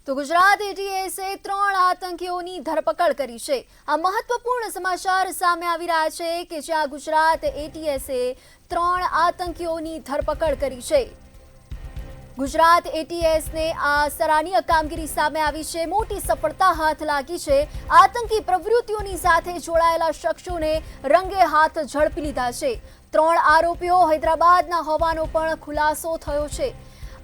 તો ગુજરાત એટીએસે 3 આતંકીઓની ધરપકડ કરી છે। આ મહત્વપૂર્ણ સમાચાર સામે આવી રહ્યા છે કે જ્યાં ગુજરાત એટીએસે 3 આતંકીઓની ધરપકડ કરી છે। ગુજરાત એટીએસને આ સરાહનીય કામગીરી સામે આવી છે। મોટી સફળતા હાથ લાગી છે। આતંકી પ્રવૃત્તિઓની સાથે જોડાયેલા શખ્સોને રંગે હાથ ઝડપી લીધા છે। 3 આરોપીઓ હૈદરાબાદના હોવાનો પણ ખુલાસો થયો છે।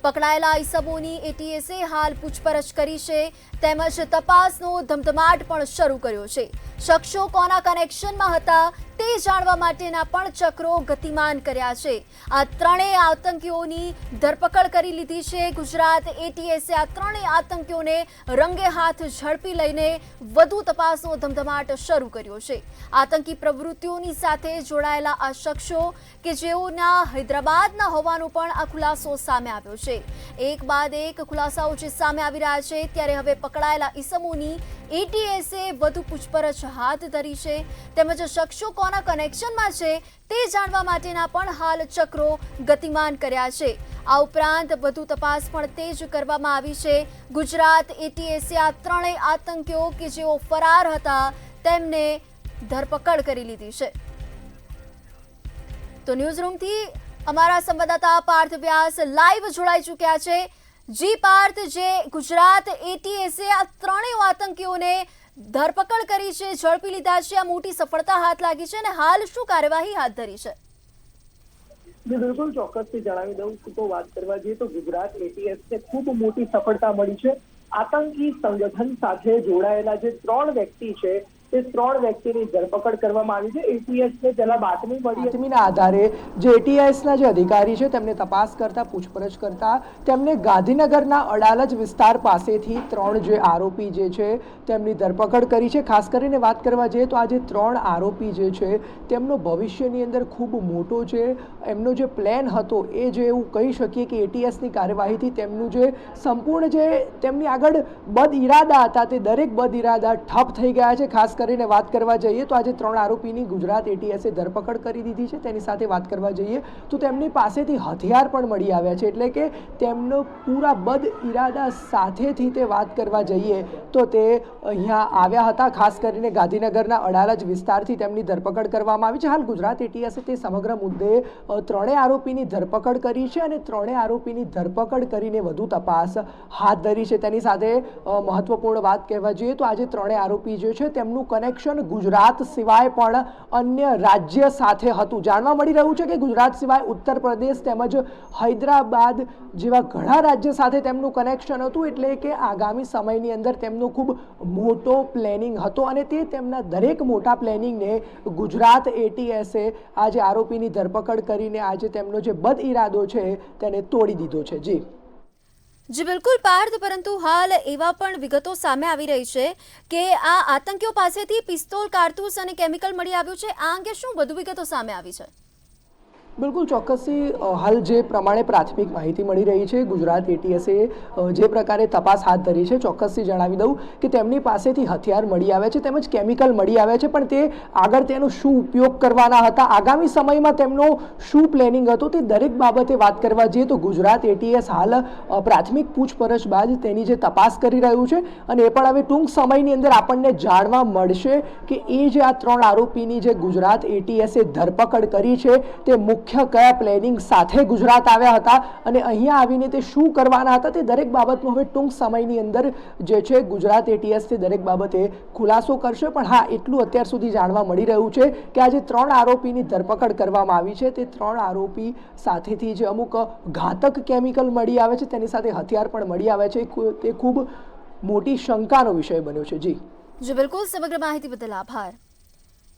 પકડાયેલા ઈસમોની એટીએસે હાલ પૂછપરછ કરી છે તેમજ તપાસનો ધમધમાટ પણ શરૂ કર્યો છે। શખ્સો કોના કનેક્શનમાં હતા તે જાણવા માટેના પણ ચક્રો ગતિમાન કર્યા છે। આ ત્રણેય આતંકીઓની ધરપકડ કરી લીધી છે। ગુજરાત એટીએસે આ ત્રણેય આતંકીઓને રંગે હાથ ઝડપી લઈને વધુ તપાસનો ધમધમાટ શરૂ કર્યો છે। આતંકી પ્રવૃત્તિઓની સાથે જોડાયેલા આ શખ્સો કે જેઓના હૈદરાબાદના હોવાનો પણ આ ખુલાસો સામે આવ્યો છે। એક બાદ એક ખુલાસાઓ જે સામે આવી રહ્યા છે ત્યારે હવે પકડાયેલા ઈસમોની એટીએસે વધુ પૂછપરછ હાથ ધરી છે તેમજ શખ્સો કોના કનેક્શનમાં છે તે જાણવા માટેના પણ હાલ ચક્રો ગતિમાન કર્યા છે। આ ઉપરાંત વધુ તપાસ પણ તેજ કરવામાં આવી છે। ગુજરાત એટીએસે આ ત્રણેય આતંકીઓ કે જેઓ ફરાર હતા તેમને ધરપકડ કરી લીધી છે। તો ન્યૂઝરૂમથી અમારા સંવાદદાતા પાર્થ વ્યાસ લાઈવ જોડાઈ ચૂક્યા છે। જી પાર્થ, જે ગુજરાત એટીએસે આ ત્રણેય આતંકીઓને ધરપકડ કરી છે, ઝડપી લીધા છે, આ મોટી સફળતા હાથ લાગી છે અને હાલ શું કાર્યવાહી હાથ ધરી છે? બિલકુલ ચોક્કસથી જણાવી દઉં છું તો વાત કરવા જઈએ તો ગુજરાત એટીએસને ખૂબ મોટી સફળતા મળી છે। આતંકી સંગઠન સાથે જોડાયેલા જે 3 વ્યક્તિ છે તે 3 વ્યક્તિની ધરપકડ કરવામાં આવી છે। એટીએસને પહેલા બાતમીના આધારે જે એટીએસના જે અધિકારી છે તેમને તપાસ કરતા પૂછપરછ કરતા તેમને ગાંધીનગરના અડાલજ વિસ્તાર પાસેથી 3 જે આરોપી જે છે તેમની ધરપકડ કરી છે। ખાસ કરીને વાત કરવા જઈએ તો આ જે 3 આરોપી જે છે તેમનો ભવિષ્યની અંદર ખૂબ મોટો છે। એમનો જે પ્લાન હતો એ જે એવું કહી શકીએ કે એટીએસની કાર્યવાહીથી તેમનું જે સંપૂર્ણ જે તેમની આગળ બદ ઇરાદા હતા તે દરેક બદ ઇરાદા ઠપ થઈ ગયા છે। ખાસ કરીને વાત કરવા જઈએ તો આજે 3 આરોપીની ગુજરાત એટીએસે ધરપકડ કરી દીધી છે। તેની સાથે વાત કરવા જઈએ તો તેમની પાસેથી હથિયાર પણ મળી આવ્યા છે, એટલે કે તેમનો પૂરા બદ ઇરાદા સાથેથી તે વાત કરવા જઈએ તો તે અહીંયા આવ્યા હતા। ખાસ કરીને ગાંધીનગરના અડાલજ વિસ્તારથી તેમની ધરપકડ કરવામાં આવી છે। હાલ ગુજરાત એટીએસે તે સમગ્ર મુદ્દે 3 આરોપીની ધરપકડ કરી છે અને 3 આરોપીની ધરપકડ કરીને વધુ તપાસ હાથ ધરી છે। તેની સાથે મહત્વપૂર્ણ વાત કહેવા જઈએ તો આજે 3 આરોપી જે છે તેમનું કનેક્શન ગુજરાત સિવાય પણ અન્ય રાજ્ય સાથે હતું। જાણવા મળી રહ્યું છે કે ગુજરાત સિવાય ઉત્તર પ્રદેશ તેમજ હૈદરાબાદ જેવા ઘણા રાજ્ય સાથે તેમનું કનેક્શન હતું, એટલે કે આગામી સમયની અંદર તેમનો ખૂબ મોટો પ્લેનિંગ હતો અને તે તેમના દરેક મોટા પ્લેનિંગને ગુજરાત એટીએસે આજે આરોપીની ધરપકડ કરીને આજે તેમનો જે બદ ઇરાદો છે તેને તોડી દીધો છે। જી બિલકુલ પાર્થ, પરંતુ હાલ એવા પણ વિગતો સામે આવી રહી છે કે આ આતંકીઓ પાસેથી પિસ્તોલ, કારતૂસ અને કેમિકલ મળી આવ્યું છે। આ અંગે શું વધુ વિગતો સામે આવી છે? બિલકુલ ચોક્કસથી હાલ જે પ્રમાણે પ્રાથમિક માહિતી મળી રહી છે ગુજરાત એટીએસે જે પ્રકારે તપાસ હાથ ધરી છે ચોક્કસથી જણાવી દઉં કે તેમની પાસેથી હથિયાર મળી આવ્યા છે તેમજ કેમિકલ મળી આવ્યા છે, પણ તે આગળ તેનો શું ઉપયોગ કરવાના હતા, આગામી સમયમાં તેમનો શું પ્લેનિંગ હતું, તે દરેક બાબતે વાત કરવા જઈએ તો ગુજરાત એટીએસ હાલ પ્રાથમિક પૂછપરછ બાદ તેની જે તપાસ કરી રહ્યું છે અને એ પણ હવે ટૂંક સમયની અંદર આપણને જાણવા મળશે કે એ જે આ 3 આરોપીની જે ગુજરાત એટીએસે ધરપકડ કરી છે તે મુખ્ય કયા પ્લેનિંગ સાથે ગુજરાત આવ્યા હતા અને અહીંયા આવીને તે શું કરવાના હતા, તે દરેક બાબતનો હવે ટૂંક સમયની અંદર જે છે ગુજરાત એટીએસ તે દરેક બાબતે ખુલાસો કરશે। પણ હા, એટલું અત્યાર સુધી જાણવા મળી રહ્યું છે કે આજે 3 આરોપીની ધરપકડ કરવામાં આવી છે તે 3 આરોપી સાથેથી જે અમુક ઘાતક કેમિકલ મળી આવે છે તેની સાથે હથિયાર પણ મળી આવે છે, તે ખૂબ મોટી શંકાનો વિષય બન્યો છે। જી બિલકુલ, સમગ્ર માહિતી બદલ આભાર।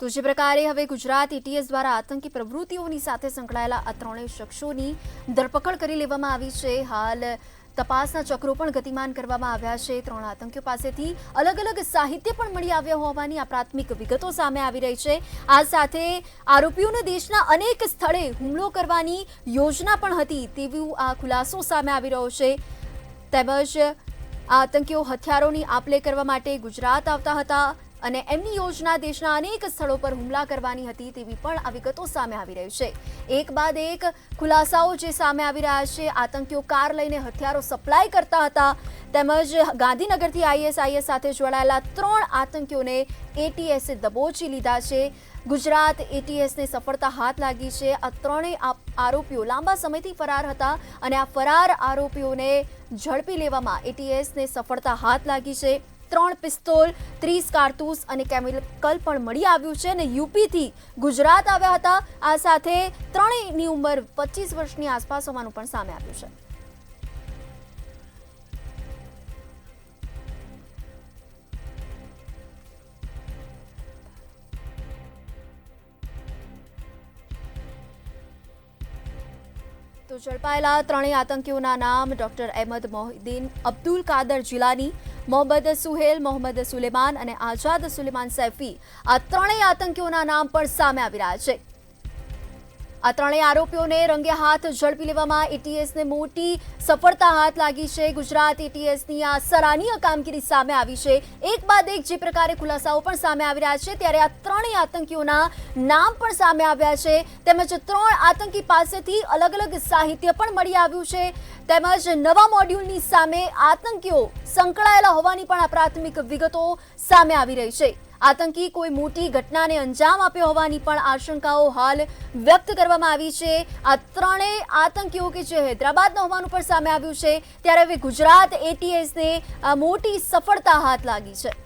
તો જે પ્રકારે હવે ગુજરાત એટીએસ દ્વારા આતંકી પ્રવૃત્તિઓની સાથે સંકળાયેલા આ 3 શખ્સોની ધરપકડ કરી લેવામાં આવી છે। હાલ તપાસના ચક્રો પણ ગતિમાન કરવામાં આવ્યા છે। 3 આતંકીઓ પાસેથી અલગ અલગ સાહિત્ય પણ મળી આવ્યા હોવાની આ પ્રાથમિક વિગતો સામે આવી રહી છે। આ સાથે આરોપીઓને દેશના અનેક સ્થળે હુમલો કરવાની યોજના પણ હતી તેવું આ ખુલાસો સામે આવી રહ્યો છે। તેમજ આ આતંકીઓ હથિયારોની આપ-લે કરવા માટે ગુજરાત આવતા હતા અને એમની યોજના દેશના અનેક સ્થળો પર હુમલા કરવાની હતી તેવી પણ આ વિગતો સામે આવી રહી છે. એક બાદ એક ખુલાસાઓ જે સામે આવી રહ્યા છે. આતંકીઓ કાર લઈને હથિયારો સપ્લાય કરતા હતા, તેમજ ગાંધીનગરથી આઈએસઆઈએસ સાથે જોડાયેલા 3 આતંકીઓને એટીએસે દબોચી લીધા છે. ગુજરાત એટીએસને સફળતા હાથ લાગી છે. આ 3 આરોપીઓ લાંબા સમયથી ફરાર હતા અને આ ફરાર આરોપીઓને ઝડપી લેવામાં એટીએસને સફળતા હાથ લાગી છે. 3 પિસ્તોલ, 30 કારતૂસ અને કેમિકલ પણ મળી આવ્યું છે અને યુપીથી ગુજરાત આવ્યા હતા. આ સાથે ત્રણેયની ઉંમર 25 વર્ષની આસપાસ હોવાનું પણ સામે આવ્યું છે. તો ઝડપાયેલા 3 આતંકીઓના નામ ડોક્ટર અહેમદ મોહિદ્દીન, અબ્દુલ કાદર જિલાની, મોહમ્મદ સુહેલ, મોહમ્મદ સુલેમાન અને આઝાદ સુલેમાન સૈફી. આ 3 આતંકીઓના નામ પણ સામે આવી રહ્યા છે. આ 3 આરોપીઓને રંગે હાથ ઝડપી લેવામાં એટીએસને મોટી સફળતા હાથ લાગી છે. ગુજરાત એટીએસની આ સરાહનીય કામગીરી સામે આવી છે. એક બાદ એક જે પ્રકારે ખુલાસાઓ પણ સામે આવી રહ્યા છે, ત્યારે આ 3 આતંકીઓના નામ પણ સામે આવ્યા છે. તેમજ 3 આતંકી પાસેથી અલગ અલગ સાહિત્ય પણ મળી આવ્યું છે. તેમજ નવા મોડ્યુલની સામે આતંકીઓ સંકળાયેલા હોવાની પણ આ પ્રાથમિક વિગતો સામે આવી રહી છે. આતંકી કોઈ મોટી ઘટનાને અંજામ આપ્યો હોવાની પણ આશંકાઓ હાલ વ્યક્ત કરવામાં આવી છે. આ 3 આતંકીઓ કે જે હૈદરાબાદના હોવાનું પણ સામે આવ્યું છે, ત્યારે હવે ગુજરાત એટીએસને મોટી સફળતા હાથ લાગી છે.